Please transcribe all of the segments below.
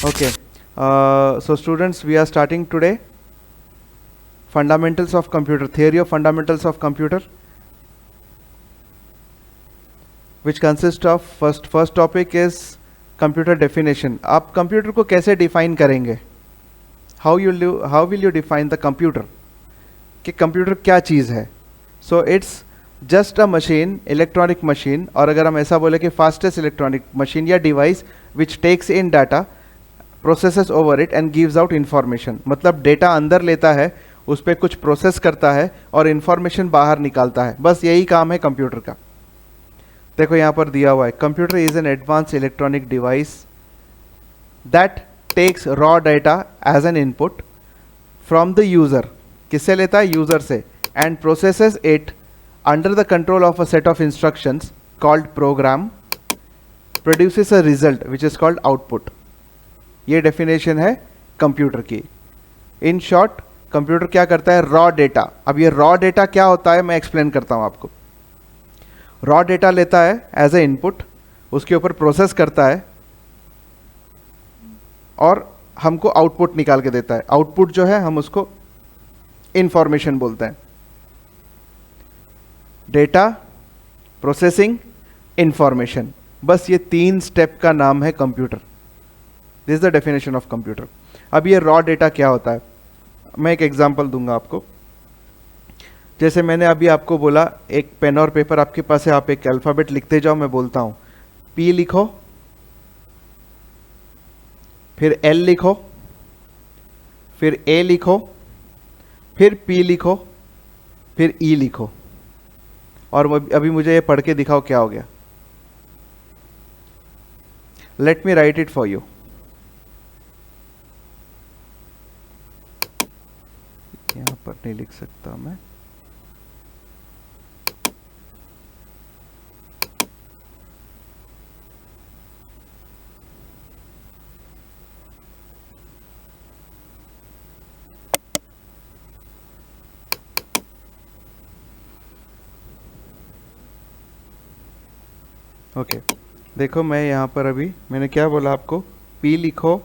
Okay. So students, we are starting today fundamentals of computer, theory of fundamentals of computer, which consists of first topic is computer definition. आप computer को कैसे define करेंगे? How will you define the computer? कि computer क्या चीज़ है? So it's just a machine, electronic machine, और अगर हम ऐसा बोले कि fastest electronic machine या device which takes in data, processes over it and gives out information. मतलब डेटा अंदर लेता है, उस पर कुछ प्रोसेस करता है और इंफॉर्मेशन बाहर निकालता है. बस यही काम है कंप्यूटर का. देखो यहाँ पर दिया हुआ है, computer is an advance electronic device that takes raw data as an input from the user. किससे लेता है? यूजर से. And processes it under the control of a set of instructions called program, produces a result which is called output. ये definition है computer की. In short, computer क्या करता है? Raw data. अब ये रॉ डेटा क्या होता है मैं एक्सप्लेन करता हूं आपको. रॉ डेटा लेता है एज ए इनपुट, उसके ऊपर प्रोसेस करता है और हमको आउटपुट निकाल के देता है. आउटपुट जो है हम उसको इंफॉर्मेशन बोलते हैं. डेटा, प्रोसेसिंग, इंफॉर्मेशन, बस ये 3 स्टेप का नाम है computer. This is the definition of computer. अब ये रॉ डेटा क्या होता है, मैं एक एग्जांपल दूंगा आपको. जैसे मैंने अभी आपको बोला, एक पेन और पेपर आपके पास है, आप एक अल्फाबेट लिखते जाओ. मैं बोलता हूं पी लिखो, फिर एल लिखो, फिर ए लिखो, फिर पी लिखो, फिर ई लिखो, और अभी मुझे ये पढ़ के दिखाओ क्या हो गया. Let me right it for you. यहां पर नहीं लिख सकता मैं. ओके देखो, मैं यहां पर अभी मैंने क्या बोला आपको, पी लिखो,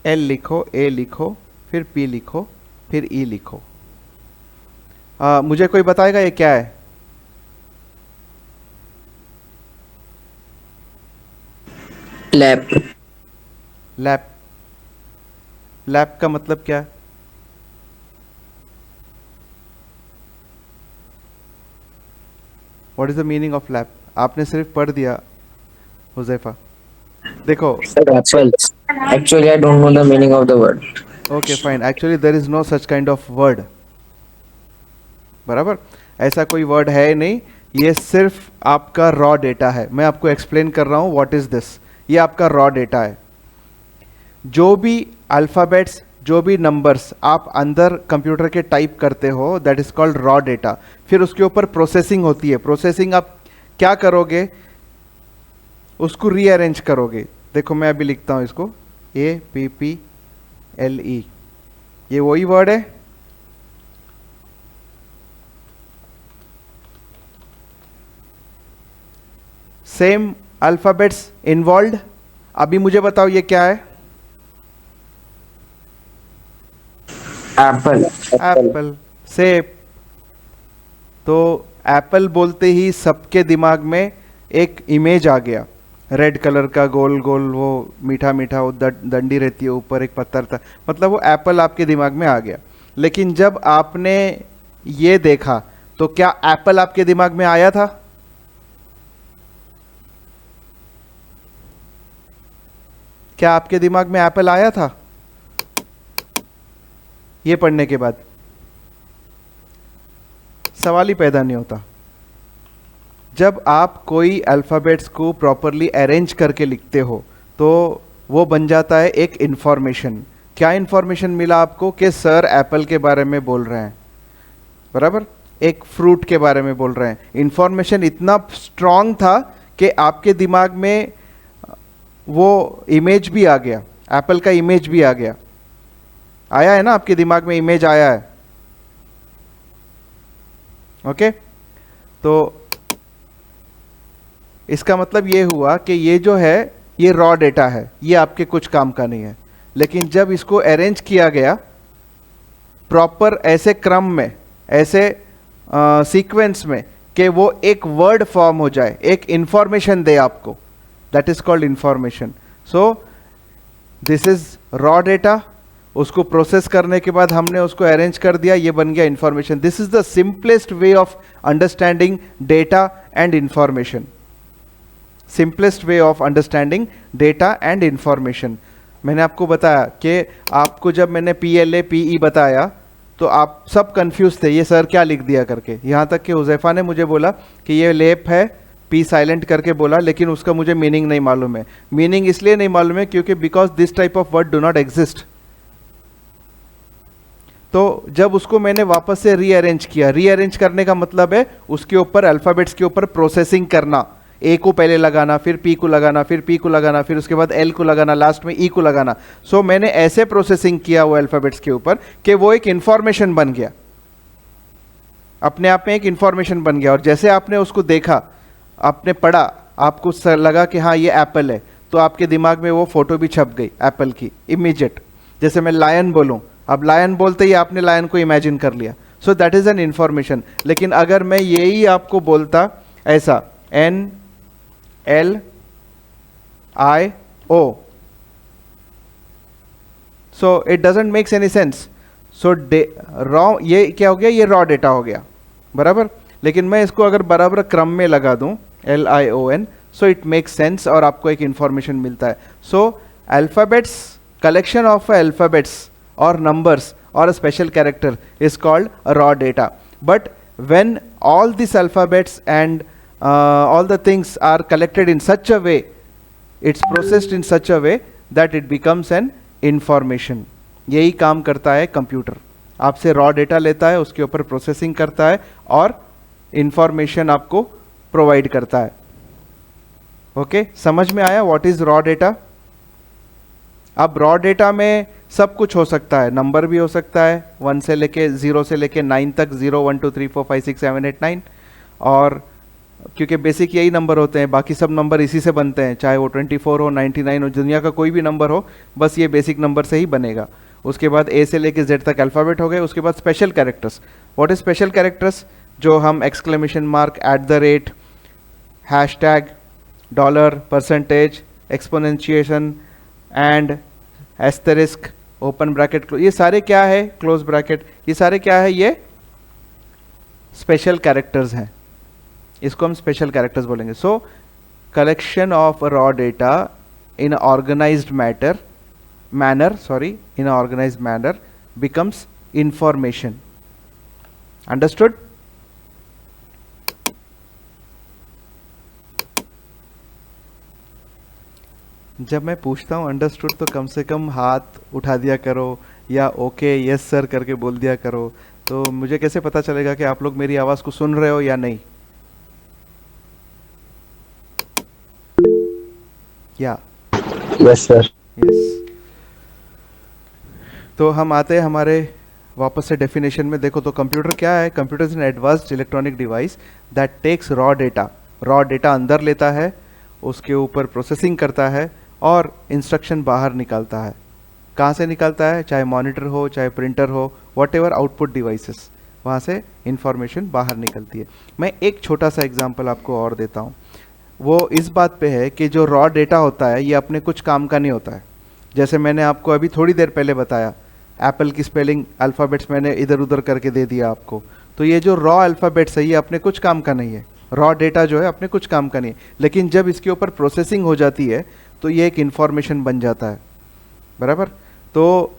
एल लिखो, ए लिखो, फिर पी लिखो, फिर ई लिखो. मुझे कोई बताएगा ये क्या है? लैप. लैप. लैप का मतलब क्या है? What is the meaning of lap? आपने सिर्फ पढ़ दिया हुजैफा. देखो, Actually, I don't know the meaning of the word. Okay fine, actually there is no such kind of word. बराबर, ऐसा कोई वर्ड है नहीं. ये सिर्फ आपका रॉ डेटा है. मैं आपको एक्सप्लेन कर रहा हूं व्हाट इज दिस. ये आपका रॉ डेटा है. जो भी अल्फाबेट्स, जो भी नंबर्स आप अंदर कंप्यूटर के टाइप करते हो, that is called raw data. फिर उसके ऊपर प्रोसेसिंग होती है. प्रोसेसिंग आप क्या करोगे? उसको रीअरेंज करोगे. देखो मैं अभी लिखता हूं इसको, A P P L E. ये वही वर्ड है. Same alphabets involve. अभी मुझे बताओ ये क्या है? एप्पल. एप्पल. सेब. तो एप्पल बोलते ही सबके दिमाग में एक इमेज आ गया. रेड कलर का गोल गोल, वो मीठा मीठा, वो डंडी रहती है, ऊपर एक पत्थर था, मतलब वो एप्पल आपके दिमाग में आ गया. लेकिन जब आपने ये देखा तो क्या एप्पल आपके दिमाग में आया था? क्या आपके दिमाग में एप्पल आया था ये पढ़ने के बाद? सवाल ही पैदा नहीं होता. जब आप कोई अल्फ़ाबेट्स को प्रॉपरली अरेंज करके लिखते हो तो वो बन जाता है एक इंफॉर्मेशन. क्या इंफॉर्मेशन मिला आपको? कि सर एप्पल के बारे में बोल रहे हैं, बराबर, एक फ्रूट के बारे में बोल रहे हैं. इंफॉर्मेशन इतना स्ट्रांग था कि आपके दिमाग में वो इमेज भी आ गया, एप्पल का इमेज भी आ गया. आया है ना, आपके दिमाग में इमेज आया है. ओके, तो इसका मतलब ये हुआ कि ये जो है ये रॉ डेटा है, ये आपके कुछ काम का नहीं है। लेकिन जब इसको अरेंज किया गया प्रॉपर ऐसे क्रम में, ऐसे सीक्वेंस में कि वो एक वर्ड फॉर्म हो जाए, एक इंफॉर्मेशन दे आपको, that is called information. So this is raw data. उसको प्रोसेस करने के बाद हमने उसको अरेंज कर दिया, ये बन गया information. This is the simplest way of understanding data and information. Simplest way of understanding data and information. मैंने आपको बताया कि आपको जब मैंने PLA PE बताया तो आप सब कंफ्यूज थे, ये सर क्या लिख दिया करके। यहाँ तक कि हुज़ैफा ने मुझे बोला कि ये लेप है, P साइलेंट करके बोला, लेकिन उसका मुझे मीनिंग नहीं मालूम है। मीनिंग इसलिए नहीं मालूम है क्योंकि because this type of word do not exist. तो जब उसको मैंने वापस से रीअरेंज किया, रीअरेंज करने का मतलब है उसके ऊपर अल्फ़ाबेट्स के ऊपर प्रोसेसिंग करना। ए को पहले लगाना, फिर पी को लगाना, फिर पी को लगाना, फिर उसके बाद एल को लगाना, लास्ट में ई को लगाना। सो मैंने ऐसे प्रोसेसिंग किया वो अल्फ़ाबेट्स के ऊपर कि वो एक इंफॉर्मेशन बन गया, अपने आप में एक इंफॉर्मेशन बन गया। और जैसे आपने उसको देखा, आपने पढ़ा, आपको लगा कि हाँ ये एप्पल है, तो आपके दिमाग में वो फोटो भी छप गई एप्पल की, इमीडिएट। जैसे मैं लायन बोलूँ, अब लायन बोलते ही आपने लायन को इमेजिन कर लिया। So that is an information. लेकिन अगर मैं यही आपको बोलता ऐसा NLIO, so it doesn't makes any sense. So raw, ये क्या हो गया, ये रॉ डेटा हो गया, बराबर। लेकिन मैं इसको अगर बराबर क्रम में लगा दूं LION, so it makes sense और आपको एक इंफॉर्मेशन मिलता है। So alphabets, collection of alphabets or numbers or a special character is called raw data. But when all these alphabets and all the things are collected in such a way, it's processed in such a way that it becomes an information. यही काम करता है computer. आपसे raw data लेता है, उसके ऊपर processing करता है और इंफॉर्मेशन आपको प्रोवाइड करता है। ओके, समझ में आया व्हाट इज रॉ डेटा? अब रॉ डेटा में सब कुछ हो सकता है, नंबर भी हो सकता है 1 से लेके 0 से लेके 9 तक, 0 1 2 3 4 5 6 7 8 9, और क्योंकि बेसिक यही नंबर होते हैं, बाकी सब नंबर इसी से बनते हैं, चाहे वो 24 हो, 99 हो, दुनिया का कोई भी नंबर हो, बस ये बेसिक नंबर से ही बनेगा। उसके बाद A से लेके Z तक अल्फ़ाबेट हो गए। उसके बाद special characters. What is special characters? जो हम exclamation mark, @ hashtag, dollar, percentage, exponentiation and asterisk, open bracket, ये सारे क्या है, क्लोज ब्रैकेट, ये सारे क्या है, ये स्पेशल कैरेक्टर्स हैं। इसको हम स्पेशल कैरेक्टर्स बोलेंगे। So collection of raw data in organised manner becomes information. Understood? जब मैं पूछता हूँ अंडरस्टूड तो कम से कम हाथ उठा दिया करो या ओके यस सर करके बोल दिया करो, तो मुझे कैसे पता चलेगा कि आप लोग मेरी आवाज को सुन रहे हो या नहीं। या यस सर। यस। तो हम आते हैं हमारे वापस से डेफिनेशन में। देखो तो कंप्यूटर क्या है? Computer is an advanced electronic device that takes raw data. Raw data अंदर लेता है, उसके ऊपर प्रोसेसिंग करता है और इंस्ट्रक्शन बाहर निकालता है। कहाँ से निकालता है? चाहे मॉनिटर हो, चाहे प्रिंटर हो, वॉट एवर आउटपुट डिवाइसेस, वहाँ से इंफॉर्मेशन बाहर निकलती है। मैं एक छोटा सा एग्जांपल आपको और देता हूँ। वो इस बात पे है कि जो रॉ डेटा होता है ये अपने कुछ काम का नहीं होता है। जैसे मैंने आपको अभी थोड़ी देर पहले बताया, एप्पल की स्पेलिंग अल्फ़ाबेट्स मैंने इधर उधर करके दे दिया आपको, तो ये जो रॉ अल्फ़ाबेट्स है ये अपने कुछ काम का नहीं है। रॉ डेटा जो है अपने कुछ काम का नहीं है, लेकिन जब इसके ऊपर प्रोसेसिंग हो जाती है तो ये एक इंफॉर्मेशन बन जाता है, बराबर। तो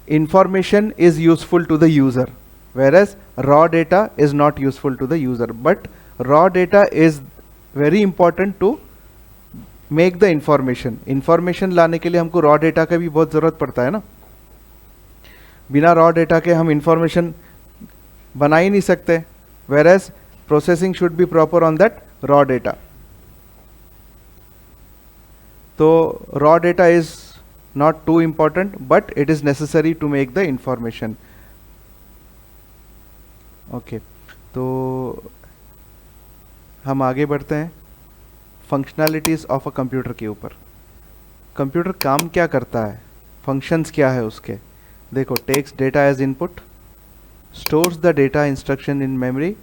information is useful to the user, whereas raw data is not useful to the user, but raw data is very important to make the information लाने के लिए हमको raw data का भी बहुत ज़रूरत पड़ता है ना। बिना raw data के हम information बना ही नहीं सकते, whereas processing should be proper on that raw data. तो raw data is not too important, but it is necessary to make the information. Okay, तो हम आगे बढ़ते हैं। फंक्शनैलिटीज़ ऑफ अ कंप्यूटर के ऊपर। कंप्यूटर काम क्या करता है, फंक्शंस क्या है उसके। देखो, takes data as input, stores the data instruction in memory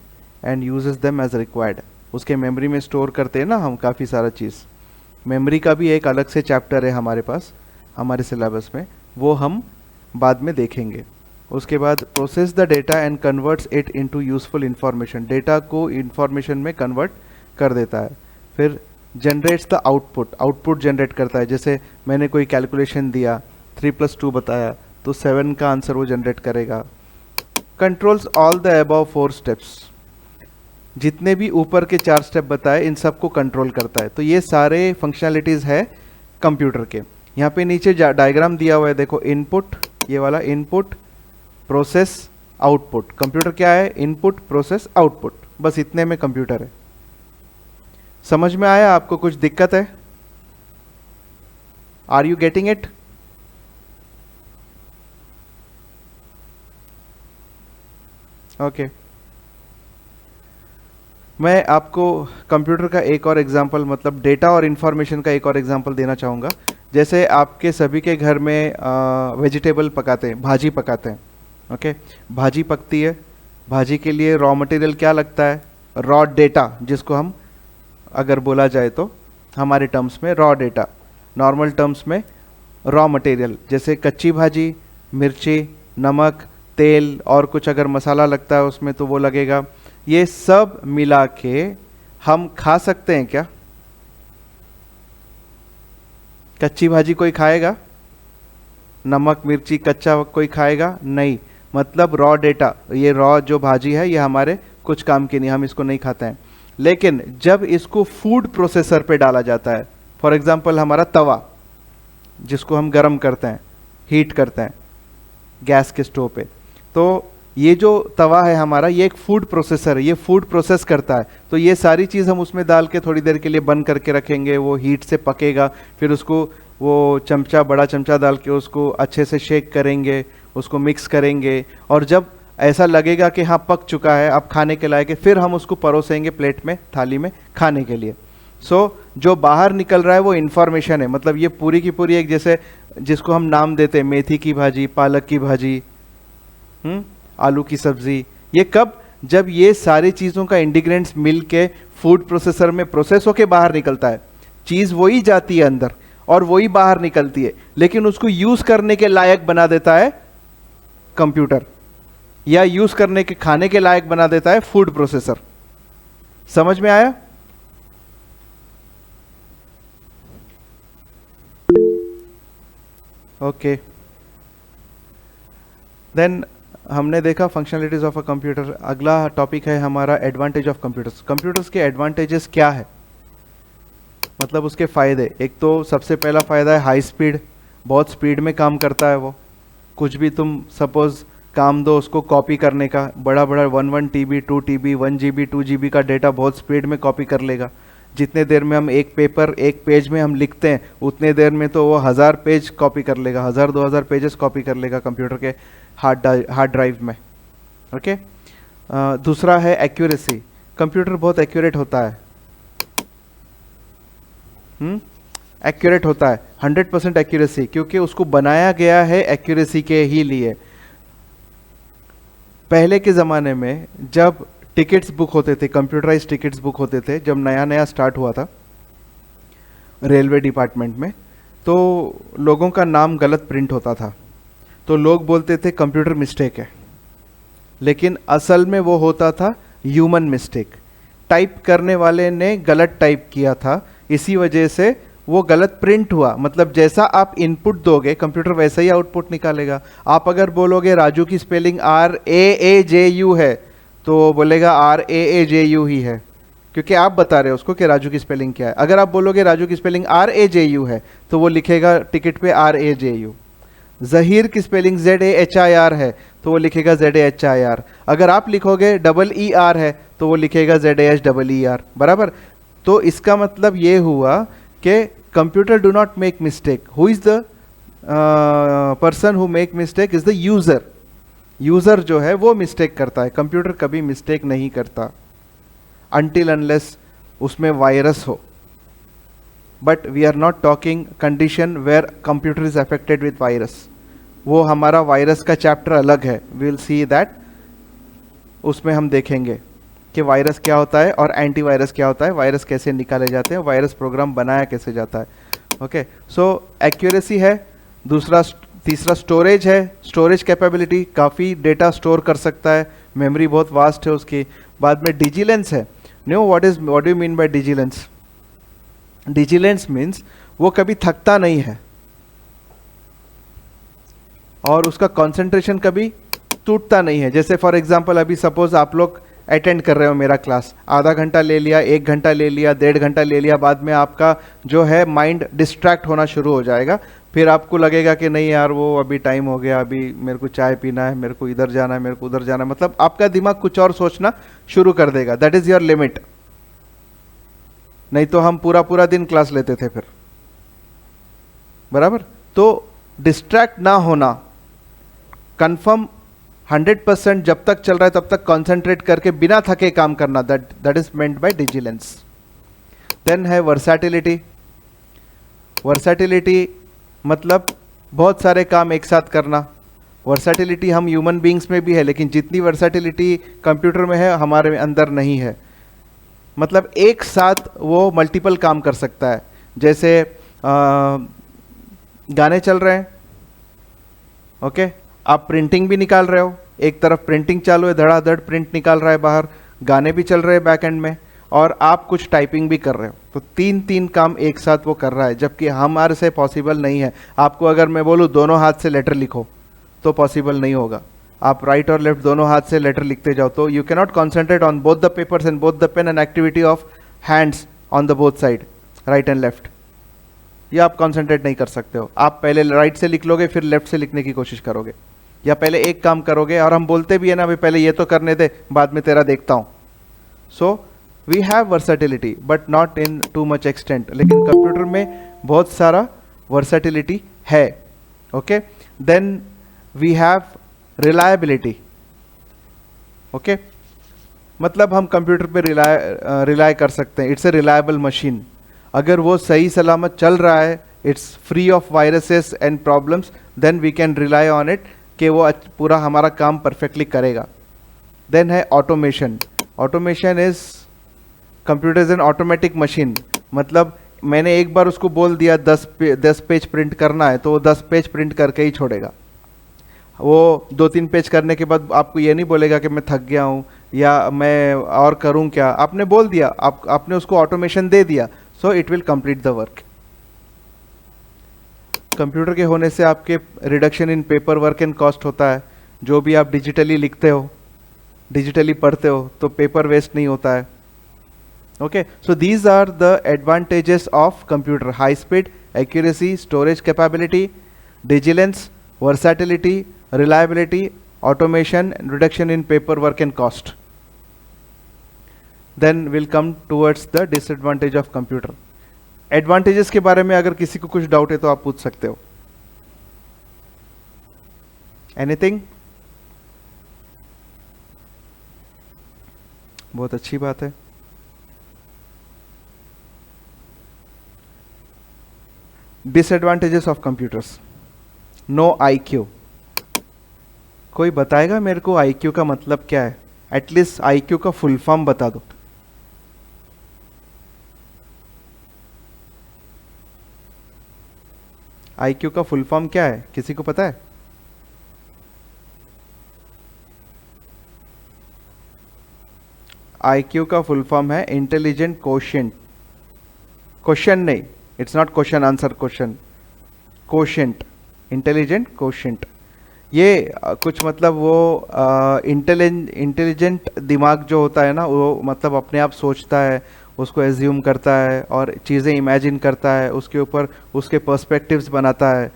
and uses them as required. उसके मेमोरी में स्टोर करते हैं ना हम काफ़ी सारा चीज़। मेमोरी का भी एक अलग से चैप्टर है हमारे पास, हमारे सिलेबस में, वो हम बाद में देखेंगे। उसके बाद process the data and converts it into useful information, data को इंफॉर्मेशन में कन्वर्ट कर देता है। फिर generates the output, output generate करता है। जैसे मैंने कोई कैलकुलेशन दिया, 3+2 बताया, तो 7 का आंसर वो जनरेट करेगा। Controls all the above 4 steps, जितने भी ऊपर के 4 स्टेप बताए इन सबको कंट्रोल करता है। तो ये सारे फंक्शनैलिटीज़ है कंप्यूटर के। यहाँ पे नीचे डायग्राम दिया हुआ है, देखो, इनपुट, ये वाला इनपुट, प्रोसेस, आउटपुट। कंप्यूटर क्या है, इनपुट, प्रोसेस, आउटपुट, बस इतने में कंप्यूटर है। समझ में आया आपको, कुछ दिक्कत है? Are you getting it? Okay, मैं आपको कंप्यूटर का एक और एग्जांपल, मतलब डेटा और इन्फॉर्मेशन का एक और एग्जांपल देना चाहूँगा। जैसे आपके सभी के घर में वेजिटेबल पकाते हैं, भाजी पकाते हैं। ओके, भाजी पकती है, भाजी के लिए रॉ मटेरियल क्या लगता है, रॉ डेटा, जिसको हम अगर बोला जाए तो हमारे टर्म्स में रॉ डेटा, नॉर्मल टर्म्स में रॉ मटेरियल। जैसे कच्ची भाजी, मिर्ची, नमक, तेल और कुछ अगर मसाला लगता है उसमें तो वो लगेगा। ये सब मिला के हम खा सकते हैं क्या? कच्ची भाजी कोई खाएगा? नमक मिर्ची कच्चा कोई खाएगा? नहीं। मतलब रॉ डेटा, ये रॉ जो भाजी है ये हमारे कुछ काम की नहीं, हम इसको नहीं खाते हैं। लेकिन जब इसको फूड प्रोसेसर पे डाला जाता है, फॉर एग्जांपल हमारा तवा जिसको हम गर्म करते हैं, हीट करते हैं गैस के स्टोव पे, तो ये जो तवा है हमारा, ये एक फूड प्रोसेसर है, ये फूड प्रोसेस करता है। तो ये सारी चीज़ हम उसमें डाल के थोड़ी देर के लिए बंद करके रखेंगे, वो हीट से पकेगा, फिर उसको वो चमचा, बड़ा चमचा डाल के उसको अच्छे से शेक करेंगे, उसको मिक्स करेंगे, और जब ऐसा लगेगा कि हाँ पक चुका है, अब खाने के लायक है, फिर हम उसको परोसेंगे प्लेट में, थाली में खाने के लिए। जो बाहर निकल रहा है वो इन्फॉर्मेशन है। मतलब ये पूरी की पूरी एक, जैसे जिसको हम नाम देते हैं मेथी की भाजी, पालक की भाजी, आलू की सब्जी, ये कब, जब ये सारी चीज़ों का इंग्रेडिएंट्स मिल के फूड प्रोसेसर में प्रोसेस होके बाहर निकलता है। चीज़ वही जाती है अंदर और वही बाहर निकलती है, लेकिन उसको यूज़ करने के लायक बना देता है कंप्यूटर, या यूज़ करने के, खाने के लायक बना देता है फूड प्रोसेसर। समझ में आया? ओके, देन हमने देखा फंक्शनलिटीज ऑफ अ कंप्यूटर। अगला टॉपिक है हमारा एडवांटेज ऑफ कंप्यूटर्स। कंप्यूटर्स के एडवांटेजेस क्या है, मतलब उसके फ़ायदे। एक तो सबसे पहला फ़ायदा है हाई स्पीड, बहुत स्पीड में काम करता है वो। कुछ भी तुम सपोज़ काम दो उसको कॉपी करने का, बड़ा बड़ा 1 TB 2 TB 1 GB 2 GB का डेटा बहुत स्पीड में कॉपी कर लेगा। जितने देर में हम एक पेपर, एक पेज में हम लिखते हैं, उतने देर में तो वो 1000 पेज कॉपी कर लेगा, 1000-2000 पेजेस कॉपी कर लेगा कंप्यूटर के हार्ड ड्राइव में। ओके, दूसरा है एक्यूरेसी। कंप्यूटर बहुत एक्यूरेट होता है, एक्यूरेट होता है, 100% एक्यूरेसी, क्योंकि उसको बनाया गया है एक्यूरेसी के ही लिए। पहले के ज़माने में जब टिकट्स बुक होते थे, कंप्यूटराइज टिकट्स बुक होते थे, जब नया नया स्टार्ट हुआ था रेलवे डिपार्टमेंट में, तो लोगों का नाम गलत प्रिंट होता था, तो लोग बोलते थे कंप्यूटर मिस्टेक है, लेकिन असल में वो होता था ह्यूमन मिस्टेक। टाइप करने वाले ने गलत टाइप किया था, इसी वजह से वो गलत प्रिंट हुआ। मतलब जैसा आप इनपुट दोगे कंप्यूटर वैसा ही आउटपुट निकालेगा। आप अगर बोलोगे राजू की स्पेलिंग RAAJU है, तो वो बोलेगा RAAJU ही है, क्योंकि आप बता रहे हो उसको कि राजू की स्पेलिंग क्या है। अगर आप बोलोगे राजू की स्पेलिंग RAJU है, तो वो लिखेगा टिकट पे RAJU। जहीर की स्पेलिंग ZAHIR है, तो वो लिखेगा ZAHIR। अगर आप लिखोगे EER है, तो वो लिखेगा ZAHEER, बराबर। तो इसका मतलब ये हुआ कि computer do not make mistake. Who is the person who make mistake is the user. User जो है वो मिस्टेक करता है, कंप्यूटर कभी मिस्टेक नहीं करता, अनटिल अनलेस उसमें वायरस हो। But we are not talking condition where computer is affected with virus. वो हमारा वायरस का चैप्टर अलग है, वी विल सी दैट. उसमें हम देखेंगे कि वायरस क्या होता है और एंटीवायरस क्या होता है, वायरस कैसे निकाले जाते हैं, वायरस प्रोग्राम बनाया कैसे जाता है. ओके, सो एक्यूरेसी है. तीसरा स्टोरेज है. स्टोरेज कैपेबिलिटी, काफ़ी डेटा स्टोर कर सकता है, मेमोरी बहुत वास्ट है उसकी. बाद में डिजिलेंस है. No, what do you mean by diligence? Diligence means वो कभी थकता नहीं है और उसका कंसंट्रेशन कभी टूटता नहीं है. जैसे फॉर एग्जांपल अभी सपोज आप लोग अटेंड कर रहे हो मेरा क्लास, आधा घंटा ले लिया, 1 घंटा ले लिया, 1.5 घंटा ले लिया, बाद में आपका जो है माइंड डिस्ट्रैक्ट होना शुरू हो जाएगा. फिर आपको लगेगा कि नहीं यार वो अभी टाइम हो गया, अभी मेरे को चाय पीना है, मेरे को इधर जाना है, मेरे को उधर जाना है. मतलब आपका दिमाग कुछ और सोचना शुरू कर देगा. That is your limit. नहीं तो हम पूरा पूरा दिन क्लास लेते थे फिर, बराबर. तो डिस्ट्रैक्ट ना होना, कंफर्म 100% जब तक चल रहा है तब तक कंसंट्रेट करके बिना थके काम करना, that is meant by diligence. Then है वर्सैटिलिटी. वर्सैटिलिटी मतलब बहुत सारे काम एक साथ करना. वर्सैटिलिटी हम ह्यूमन बींग्स में भी है, लेकिन जितनी वर्सैटिलिटी कंप्यूटर में है हमारे अंदर नहीं है. मतलब एक साथ वो मल्टीपल काम कर सकता है. जैसे गाने चल रहे हैं, ओके, आप प्रिंटिंग भी निकाल रहे हो, एक तरफ प्रिंटिंग चालू है, धड़ाधड़ प्रिंट निकाल रहा है बाहर, गाने भी चल रहे हैं बैक एंड में, और आप कुछ टाइपिंग भी कर रहे हो. तो तीन काम एक साथ वो कर रहा है, जबकि हमारे से पॉसिबल नहीं है. आपको अगर मैं बोलूँ दोनों हाथ से लेटर लिखो तो पॉसिबल नहीं होगा. आप राइट और लेफ्ट दोनों हाथ से लेटर लिखते जाओ तो you can not concentrate on both the papers and both the pen and activity of hands on the both side, right and left. ये आप कॉन्सेंट्रेट नहीं कर सकते हो. आप पहले राइट से लिख लोगे, फिर लेफ्ट से लिखने की कोशिश करोगे, या पहले एक काम करोगे. और हम बोलते भी है ना, भाई पहले ये तो करने दे, बाद में तेरा देखता हूँ. So we have versatility but not in too much extent. लेकिन कंप्यूटर में बहुत सारा वर्सैटिलिटी है. Okay, then we have reliability. Okay, मतलब हम कंप्यूटर पे रिलाय कर सकते हैं. It's a reliable machine. अगर वो सही सलामत चल रहा है, it's free of viruses and problems, then we can rely on it कि वो पूरा हमारा काम परफेक्टली करेगा. देन है automation. Automation is computer is N automatic machine. मतलब मैंने एक बार उसको बोल दिया 10 पेज प्रिंट करना है, तो वो 10 पेज प्रिंट करके ही छोड़ेगा. वो 2-3 पेज करने के बाद आपको ये नहीं बोलेगा कि मैं थक गया हूँ या मैं और करूँ क्या. आपने बोल दिया, आपने उसको ऑटोमेशन दे दिया, so it will complete the work. Computer के होने से आपके reduction in paper work and cost होता है. जो भी आप डिजिटली लिखते हो, डिजिटली पढ़ते हो, तो पेपर वेस्ट नहीं होता है. Okay, so these are the advantages of computer: high speed, accuracy, storage capability, diligence, versatility, reliability, automation, and reduction in paperwork and cost. Then we'll come towards the disadvantage of computer. Advantages के बारे में अगर किसी को कुछ doubt है तो आप पूछ सकते हो. Anything? बहुत अच्छी बात है. Disadvantages of computers. No IQ. कोई बताएगा मेरे को IQ का मतलब क्या है? एटलीस्ट IQ का फुल फॉर्म बता दो. IQ का फुल फॉर्म क्या है, किसी को पता है? IQ का फुल फॉर्म है इंटेलिजेंट कोशेंट. क्वेश्चन नहीं, it's not question answer question, quotient, intelligent quotient. ये कुछ मतलब वो इंटेलिजेंट दिमाग जो होता है ना, वो मतलब अपने आप सोचता है, उसको एज्यूम करता है और चीज़ें इमेजिन करता है, उसके ऊपर उसके पर्सपेक्टिव्स बनाता है.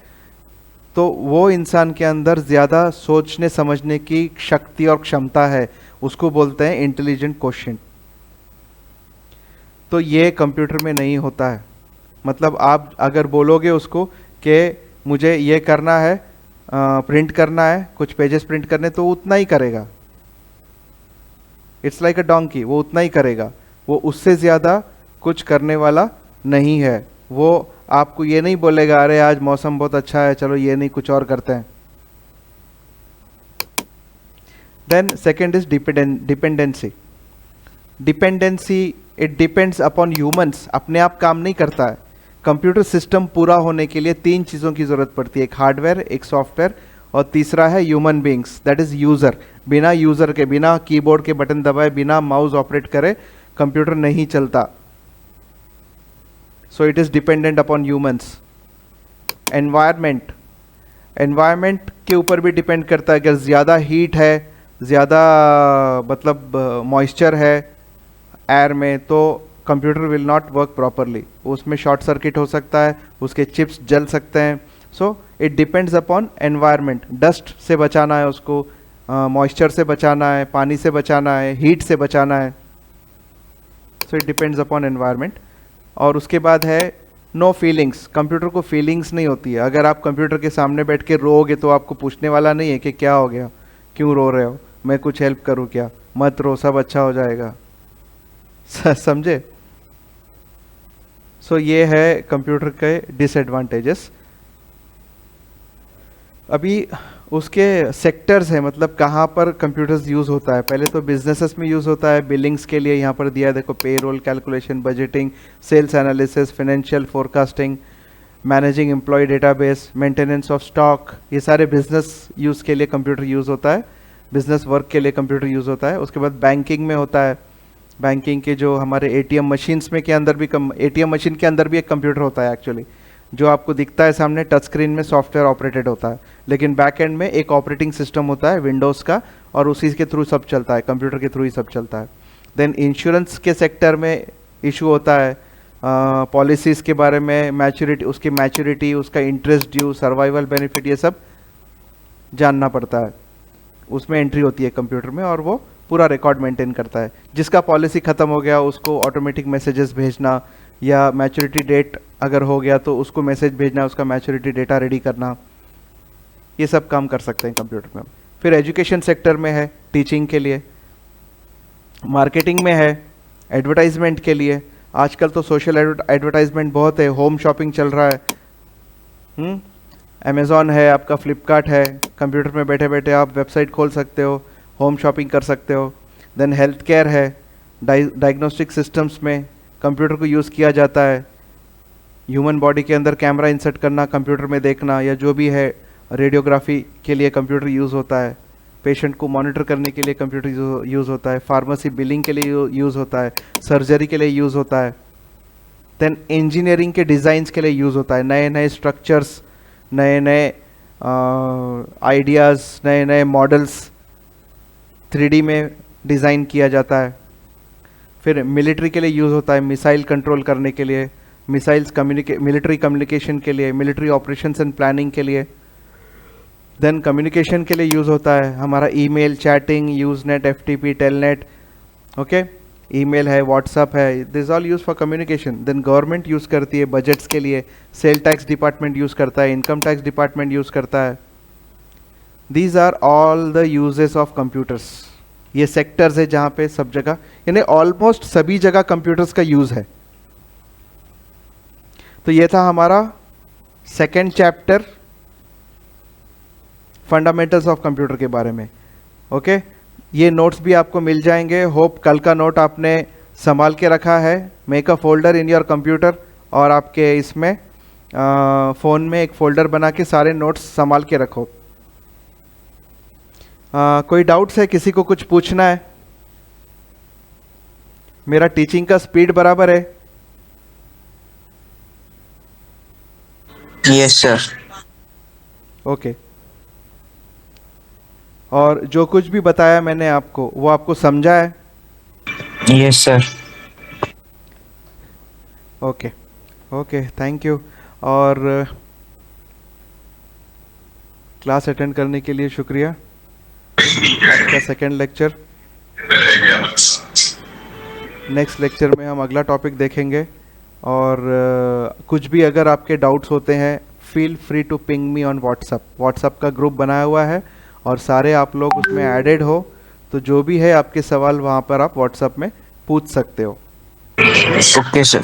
तो वो इंसान के अंदर ज़्यादा सोचने समझने की शक्ति और क्षमता है, उसको बोलते हैं इंटेलिजेंट कोशेंट. तो ये कंप्यूटर में नहीं होता है. मतलब आप अगर बोलोगे उसको कि मुझे ये करना है, प्रिंट करना है, कुछ पेजेस प्रिंट करने, तो उतना ही करेगा. इट्स लाइक अ डोंकी, वो उतना ही करेगा, वो उससे ज़्यादा कुछ करने वाला नहीं है. वो आपको ये नहीं बोलेगा अरे आज मौसम बहुत अच्छा है, चलो ये नहीं कुछ और करते हैं। Then second is dependency. Dependency, it depends upon humans, अपने आप काम नहीं करता है। कंप्यूटर सिस्टम पूरा होने के लिए 3 चीज़ों की ज़रूरत पड़ती है, एक हार्डवेयर, एक सॉफ्टवेयर, और तीसरा है human beings, that is user. बिना यूज़र के, बिना कीबोर्ड के बटन दबाए, बिना माउस ऑपरेट करे कंप्यूटर नहीं चलता। So it is dependent upon humans. Environment, environment के ऊपर भी डिपेंड करता है। अगर ज़्यादा हीट है, ज़्यादा मतलब मॉइस्चर है एयर में, तो computer will not work properly, उसमें शॉर्ट सर्किट हो सकता है, उसके चिप्स जल सकते हैं। So it depends upon environment. Dust से बचाना है उसको, मॉइस्चर से बचाना है, पानी से बचाना है, हीट से बचाना है। So it depends upon environment. और उसके बाद है नो फीलिंग्स। कंप्यूटर को फीलिंग्स नहीं होती है। अगर आप कंप्यूटर के सामने बैठ के रोओगे तो आपको पूछने वाला नहीं है कि क्या हो गया, क्यों रो रहे हो, मैं कुछ हेल्प करूँ क्या, मत रो, सब अच्छा हो जाएगा। समझे? सो ये है कंप्यूटर के डिसएडवांटेजेस। अभी उसके सेक्टर्स हैं, मतलब कहाँ पर कंप्यूटर्स यूज़ होता है। पहले तो बिजनेसेस में यूज़ होता है, बिलिंग्स के लिए यहाँ पर दिया है देखो, payroll calculation, budgeting, sales analysis, financial forecasting, managing employee database, maintenance of stock, ये सारे बिजनेस यूज़ के लिए कंप्यूटर यूज़ होता है, बिजनेस वर्क के लिए कंप्यूटर यूज़ होता है। उसके बाद बैंकिंग में होता है, बैंकिंग के जो हमारे एटीएम मशीन्स में के अंदर भी एटीएम मशीन के अंदर भी एक कंप्यूटर होता है एक्चुअली, जो आपको दिखता है सामने टच स्क्रीन में, सॉफ्टवेयर ऑपरेटेड होता है, लेकिन बैक एंड में एक ऑपरेटिंग सिस्टम होता है विंडोज़ का, और उसी के थ्रू सब चलता है, कंप्यूटर के थ्रू ही सब चलता है। देन इंश्योरेंस के सेक्टर में इशू होता है, पॉलिसीज़ के बारे में, मैच्योरिटी, उसकी मैच्योरिटी, उसका इंटरेस्ट ड्यू, सर्वाइवल बेनिफिट, ये सब जानना पड़ता है। उसमें एंट्री होती है कंप्यूटर में, और वो पूरा रिकॉर्ड मेंटेन करता है। जिसका पॉलिसी ख़त्म हो गया उसको ऑटोमेटिक मैसेजेस भेजना, या मैच्योरिटी डेट अगर हो गया तो उसको मैसेज भेजना, उसका मैच्योरिटी डेटा रेडी करना, ये सब काम कर सकते हैं कंप्यूटर में। फिर एजुकेशन सेक्टर में है, टीचिंग के लिए, मार्केटिंग में है, एडवर्टाइजमेंट के लिए। आजकल तो सोशल एडवर्टाइजमेंट बहुत है, होम शॉपिंग चल रहा है, अमेज़ॉन है, आपका फ्लिपकार्ट है, कंप्यूटर में बैठे बैठे आप वेबसाइट खोल सकते हो, होम शॉपिंग कर सकते हो। देन हेल्थ केयर है, डायग्नोस्टिक सिस्टम्स में कंप्यूटर को यूज़ किया जाता है। ह्यूमन बॉडी के अंदर कैमरा इंसर्ट करना, कंप्यूटर में देखना, या जो भी है, रेडियोग्राफी के लिए कंप्यूटर यूज़ होता है, पेशेंट को मॉनिटर करने के लिए कंप्यूटर यूज़ होता है, फार्मेसी बिलिंग के लिए यूज़ होता है, सर्जरी के लिए यूज़ होता है। देन इंजीनियरिंग के डिज़ाइंस के लिए यूज़ होता है, नए नए स्ट्रक्चर्स, नए नए आइडियाज़, नए नए मॉडल्स 3D में डिज़ाइन किया जाता है। फिर मिलिट्री के लिए यूज़ होता है, मिसाइल कंट्रोल करने के लिए, मिसाइल्स मिलिट्री कम्युनिकेशन के लिए, मिलिट्री ऑपरेशंस एंड प्लानिंग के लिए। देन कम्युनिकेशन के लिए यूज़ होता है हमारा email, chatting, Usenet, FTP, Telnet, okay, email है, व्हाट्सअप है, this all use for communication. Then government use करती है बजट्स के लिए, सेल टैक्स डिपार्टमेंट यूज़ करता है, इनकम टैक्स डिपार्टमेंट यूज़ करता है। These are all the uses of computers. ये सेक्टर्स है जहाँ पे सब जगह, यानी ऑलमोस्ट सभी जगह कंप्यूटर्स का यूज़ है। तो ये था हमारा second chapter fundamentals of computer के बारे में, ओके। ये नोट्स भी आपको मिल जाएंगे। होप कल का नोट आपने संभाल के रखा है। Make a folder in your computer, और आपके इसमें फ़ोन में एक फ़ोल्डर बना के सारे नोट्स संभाल के रखो। कोई डाउट्स है, किसी को कुछ पूछना है? मेरा टीचिंग का स्पीड बराबर है? Yes sir. ओके। और जो कुछ भी बताया मैंने आपको, वो आपको समझा है? Yes sir. Okay okay, thank you. और क्लास अटेंड करने के लिए शुक्रिया। आज का सेकेंड लेक्चर, नेक्स्ट लेक्चर में हम अगला टॉपिक देखेंगे। और कुछ भी अगर आपके डाउट्स होते हैं, feel free to ping me on WhatsApp. WhatsApp का ग्रुप बनाया हुआ है और सारे आप लोग उसमें एडेड हो, तो जो भी है आपके सवाल वहाँ पर आप व्हाट्सअप में पूछ सकते हो। Okay sir.